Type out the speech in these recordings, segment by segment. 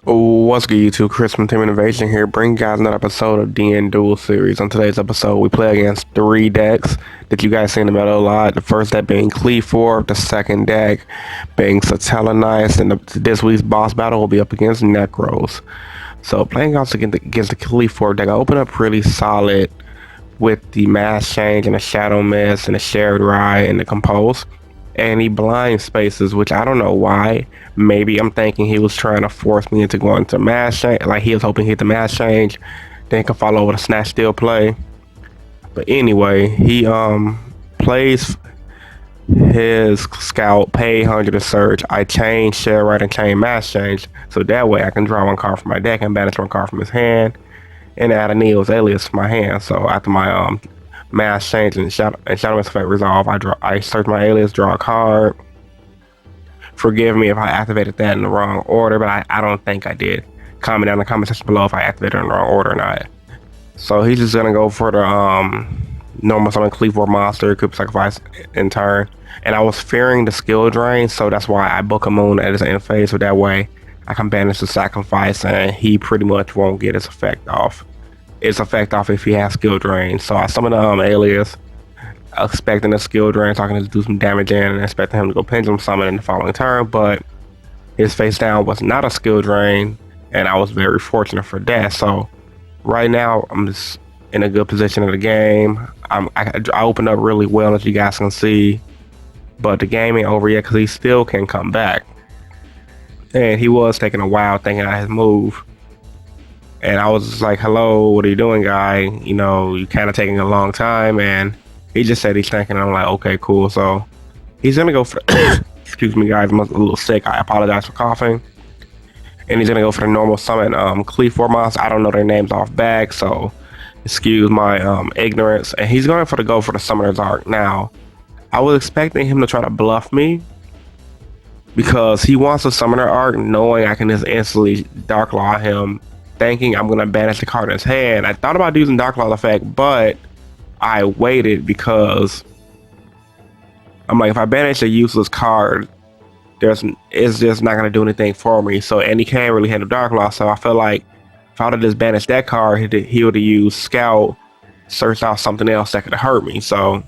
What's good, YouTube? Chris from Team Innovation here, bringing you guys another episode of DN Duel series. On today's episode, we play against three decks that you guys see in the middle a lot. The first deck being Qliphort, the second deck being Satellarknight, and this week's boss battle will be up against Nekroz. So playing against the Qliphort deck, I open up pretty solid with the Mass Change and the Shadow Mist and the Shared Ride and the Compose. And he blind spaces, which I don't know why. Maybe I'm thinking he was trying to force me into going to Mass Change, like he was hoping to hit the Mass Change, then can follow with a Snatch Steal play. But anyway, he plays his Scout, pay 100 to search. I change Share Ride and chain Mass Change, so that way I can draw one card from my deck and banish one card from his hand, and add a Neo's Alias to my hand. So after my Mass Change and Shadow Mist effect resolve, I search my alias, draw a card. Forgive me if I activated that in the wrong order, but I don't think I did. Comment down in the comment section below if I activated it in the wrong order or not. So he's just gonna go for the normal summon Qliphort monster, could sacrifice in turn. And I was fearing the skill drain, so that's why I book a moon at his end phase, so that way I can banish the sacrifice and he pretty much won't get his effect off. Its effect off if he has skill drain. So I summon the alias, expecting a skill drain, so I can just do some damage in and expecting him to go pendulum summon in the following turn, but his face down was not a skill drain, and I was very fortunate for that. So right now I'm just in a good position of the game. I opened up really well, as you guys can see, but the game ain't over yet because he still can come back. And he was taking a while thinking out his move. And I was just like, hello, what are you doing, guy? You know, you kind of taking a long time. And he just said he's thinking. I'm like, okay, cool. So he's going to go for excuse me, guys, I'm a little sick. I apologize for coughing. And he's going to go for the normal summon Qliphort monster. I don't know their names off back, so excuse my ignorance. And he's going to go for the Summoner's Arc. Now, I was expecting him to try to bluff me, because he wants a Summoner Arc knowing I can just instantly Dark Law him, thinking I'm going to banish the card in his hand. I thought about using Dark Law effect, but I waited because I'm like, if I banish a useless card, it's just not going to do anything for me. So, and he can't really handle Dark Law, so I feel like if I would have just banished that card, he would have used Scout, searched out something else that could hurt me. So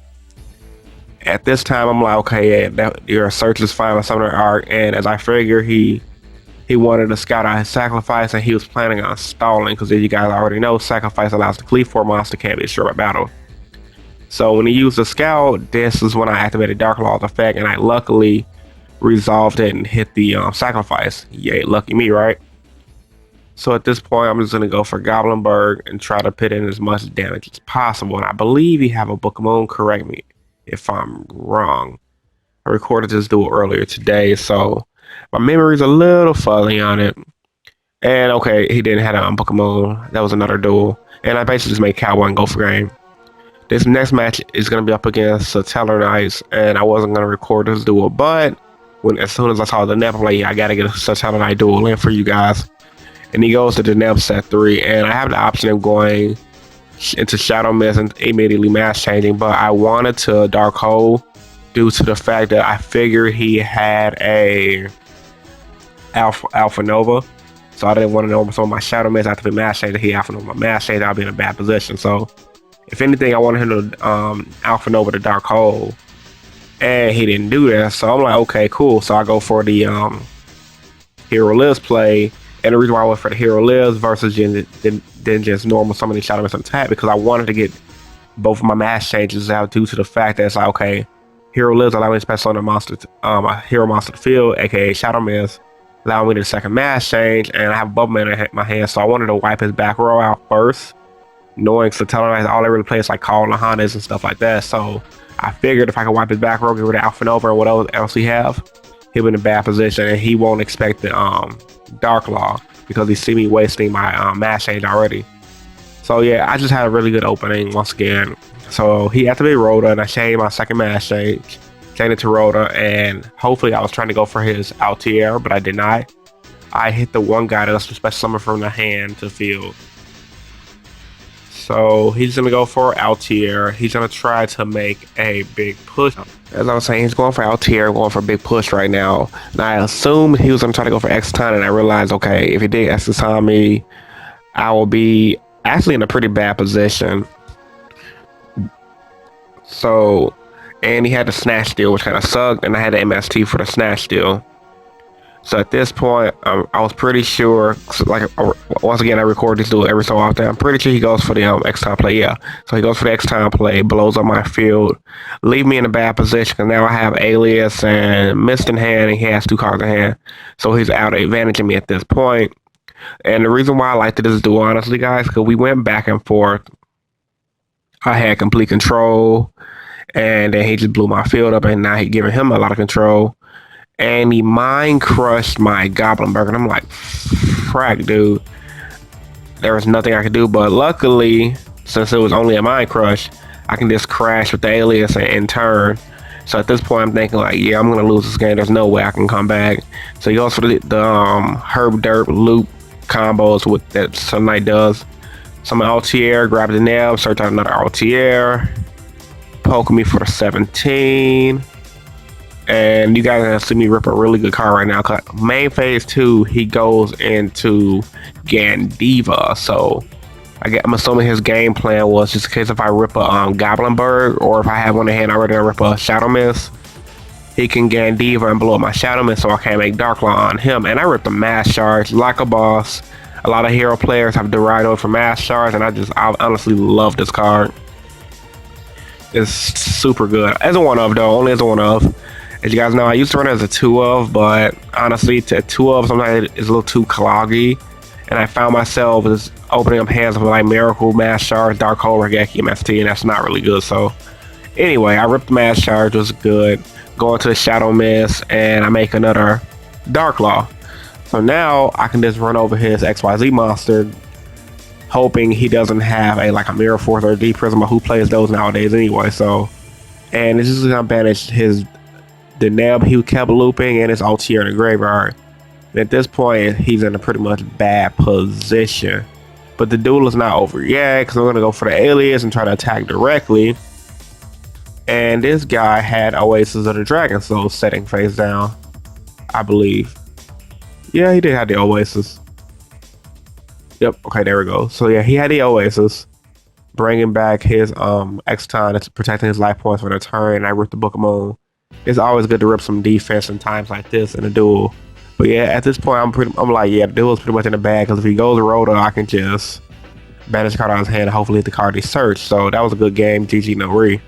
at this time, I'm like, okay, yeah, your search is fine with Summoner Arc, and as I figure, he wanted to scout out his sacrifice, and he was planning on stalling, because as you guys already know, sacrifice allows the Qliphort monster can't be destroyed by battle. So when he used the scout, this is when I activated Dark Law's effect, and I luckily resolved it and hit the sacrifice. Yay, lucky me, right? So at this point, I'm just going to go for Goblinberg and try to put in as much damage as possible. And I believe he have a Book of Moon, correct me if I'm wrong. I recorded this duel earlier today, so my memory's a little fuzzy on it. And okay, he didn't have a Book of Moon. That was another duel. And I basically just made Cowboy and go for game. This next match is going to be up against Satellarknight, and I wasn't going to record this duel, but as soon as I saw the NEP, I'm like, yeah, I got to get a Satellarknight duel in for you guys. And he goes to the NEP set 3, and I have the option of going into Shadow Mist and immediately Mass Changing, but I wanted to Dark Hole due to the fact that I figured he had a Alpha Nova, so I didn't want to know some of my Shadow Mist after the Mass Change. He Alpha Nova my Mass Change, I'll be in a bad position. So if anything, I wanted him to Alpha Nova the Dark Hole, and he didn't do that. So I'm like, okay, cool. So I go for the Hero Lives play. And the reason why I went for the Hero Lives versus then just normal summoning Shadow Mist on tap, because I wanted to get both of my Mass Changes out due to the fact that it's like, okay, Hero Lives allow me to special summon a monster, a hero monster to field, aka Shadow Mist, allow me to second Mass Change, and I have Bubble Man in my hand, so I wanted to wipe his back row out first, knowing Satellarknight all they really play is like Call Lahanas and stuff like that. So I figured if I could wipe his back row, get rid of Alpha Nova or whatever else he have, he'll be in a bad position, and he won't expect the Dark Law because he see me wasting my Mass Change already. So yeah, I just had a really good opening once again. So he activated Rhoda, and I changed my second Mass Change, changed it to Rhoda, and hopefully I was trying to go for his Altier, but I did not. I hit the one guy that's a special summon from the hand to field. So he's gonna go for Altier. He's gonna try to make a big push. As I was saying, he's going for Altier, going for a big push right now. And I assumed he was gonna try to go for Exton, and I realized, okay, if he did Exton me, I will be actually in a pretty bad position. So, and he had the snatch steal, which kind of sucked, and I had the MST for the snatch steal. So at this point, I was pretty sure, like, once again, I record this duel every so often. I'm pretty sure he goes for the X-time play, yeah. So he goes for the X-time play, blows up my field, leave me in a bad position, because now I have Alias and Mist in hand, and he has 2 cards in hand. So he's out advantaging me at this point. And the reason why I liked this duel, honestly, guys, because we went back and forth. I had complete control, and then he just blew my field up, and now he's giving him a lot of control. And he mind crushed my Goblin Burger. And I'm like, frack, dude. There was nothing I could do, but luckily, since it was only a mind crush, I can just crash with the Alias and turn. So at this point, I'm thinking like, yeah, I'm gonna lose this game. There's no way I can come back. So he goes for the Herb Derp loop combos with that Satellarknight does. So my Altier, grab the nail, search out another Altier, poke me for the 17. And you guys are gonna see me rip a really good card right now. Cause main phase 2, he goes into Gandiva. So I'm assuming his game plan was just in case if I rip a Goblin Bird, or if I have one in hand already, I rip a Shadow Mist, he can Gandiva and blow up my Shadow Mist, so I can't make Dark Law on him. And I ripped a Mass Charge like a boss. A lot of hero players have Dorado for Mass Charge, and I honestly love this card. It's super good. As a 1-of though, only as a 1-of. As you guys know, I used to run it as a 2-of, but honestly, to 2-of sometimes it's a little too cloggy. And I found myself just opening up hands with like Miracle, Mass Charge, Dark Hole, Regeki, MST, and that's not really good. So anyway, I ripped the Mass Charge, was good. Going to the Shadow Mist, and I make another Dark Law. So now I can just run over his XYZ monster, hoping he doesn't have a Mirror Force or a D Prism, or who plays those nowadays anyway. So, and this is gonna banish the Neb he kept looping and his Altier in the graveyard. And at this point, he's in a pretty much bad position. But the duel is not over yet, because I'm gonna go for the Alias and try to attack directly. And this guy had Oasis of the Dragon Soul setting face down, I believe. Yeah, he did have the Oasis. Yep, okay, there we go. So yeah, he had the Oasis, bringing back his X-Time, that's protecting his life points for the turn, and I ripped the Book of Moon. It's always good to rip some defense in times like this in a duel. But yeah, at this point, I'm like, yeah, the duel is pretty much in the bag, because if he goes Rhoda, I can just banish the card out of his hand and hopefully hit the card he searched. So that was a good game, GG no re.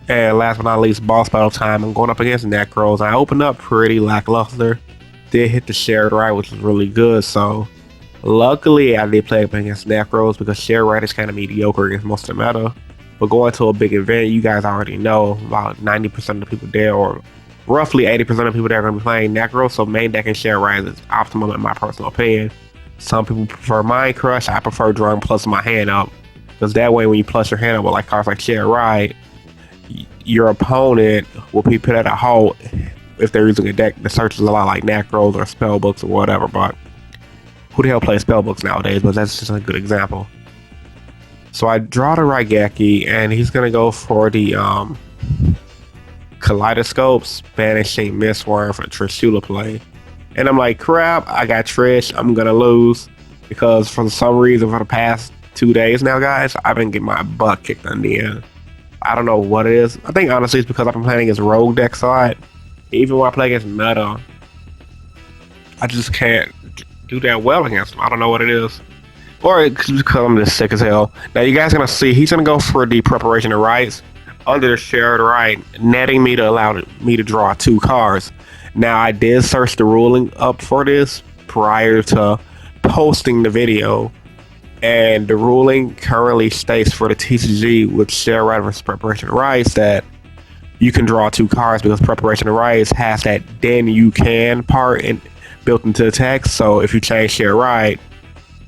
And last but not least, boss battle time. I'm going up against Nekroz. I opened up pretty lackluster. Did hit the shared right, which was really good. So luckily, I did play up against Nekroz, because shared right is kind of mediocre against most of the meta. But going to a big event, you guys already know about 90% of the people there, or roughly 80% of people there are going to be playing Nekroz. So main deck and shared right is optimum in my personal opinion. Some people prefer Mind Crush. I prefer drawing plus my hand up, because that way when you plus your hand up with like cards like shared right, your opponent will be put at a halt if they're using a deck that searches a lot like Nekroz or Spellbooks or whatever. But who the hell plays Spellbooks nowadays? But that's just a good example. So I draw the Raigeki, and he's gonna go for the Kaleidoscopes, banishing Mistworm for Trishula play. And I'm like, crap, I got Trish, I'm gonna lose, because for some reason for the past 2 days now, guys, I've been getting my butt kicked in the end. I don't know what it is. I think honestly it's because I've been playing against rogue deck side. Even when I play against meta, I just can't do that well against them. I don't know what it is. Or it's because I'm just sick as hell. Now you guys are gonna see he's gonna go for the Preparation of Rites under the shared right, netting me to allow me to draw 2 cards. Now I did search the ruling up for this prior to posting the video, and the ruling currently states for the TCG with shared right versus Preparation of Rites that you can draw 2 cards, because Preparation of Rites has that then you can part built into the text. So if you change shared right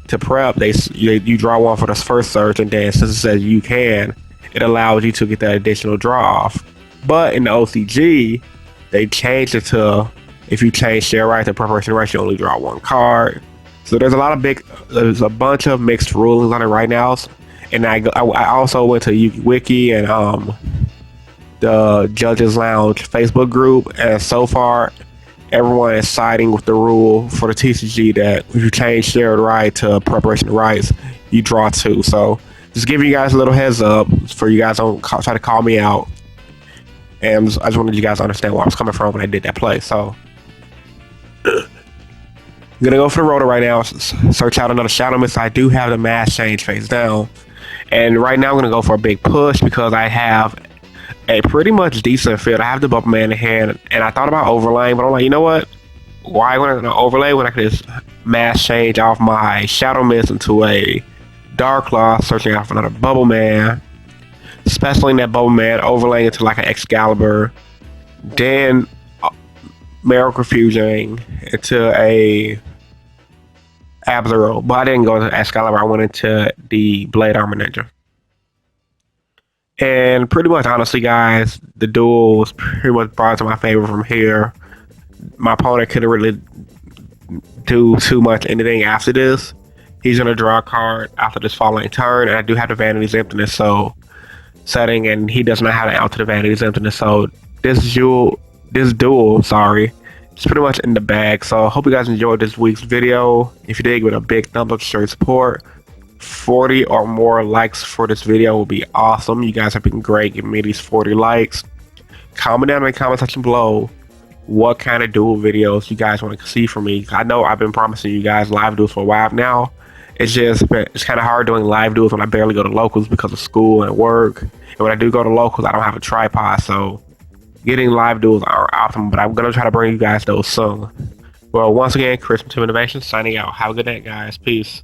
to prep, you draw 1 for the first search, and then since it says you can, it allows you to get that additional draw off. But in the OCG, they changed it to if you change share right to Preparation right, you only draw 1 card. So there's a bunch of mixed rulings on it right now, and I also went to Wiki and the Judges Lounge Facebook group, and so far everyone is siding with the rule for the TCG that if you change shared right to preparation rights, you draw two. So just giving you guys a little heads up for you guys don't try to call me out. And I just wanted you guys to understand where I was coming from when I did that play. So I'm gonna go for the rotor right now. Search out another Shadow Mist. I do have the mass change face down, and right now I'm gonna go for a big push because I have a pretty much decent field. I have the Bubble Man in hand, and I thought about overlaying, but I'm like, you know what? Why would I gonna overlay when I could just mass change off my Shadow Mist into a Dark Claw, searching out for another Bubble Man, specialing that Bubble Man, overlaying into like an Excalibur, then Miracle Fusing into a Abzero. But I didn't go into Excalibur, I went into the Blade Armor Ninja. And pretty much, honestly, guys, the duel was pretty much brought to my favor from here. My opponent couldn't really do too much anything after this. He's gonna draw a card after this following turn, and I do have the Vanity's Emptiness setting, and he does not have to alter the Vanity's Emptiness. So this duel, sorry, it's pretty much in the bag. So I hope you guys enjoyed this week's video. If you did, give it a big thumbs up to show your support. 40 or more likes for this video will be awesome. You guys have been great giving me these 40 likes. Comment down in the comment section below what kind of duel videos you guys want to see from me. I know I've been promising you guys live duels for a while now. It's kind of hard doing live duels when I barely go to locals because of school and work. And when I do go to locals, I don't have a tripod, so getting live duels are optimal, but I'm going to try to bring you guys those soon. Well, once again, Chris from Team Innovation signing out. Have a good night, guys. Peace.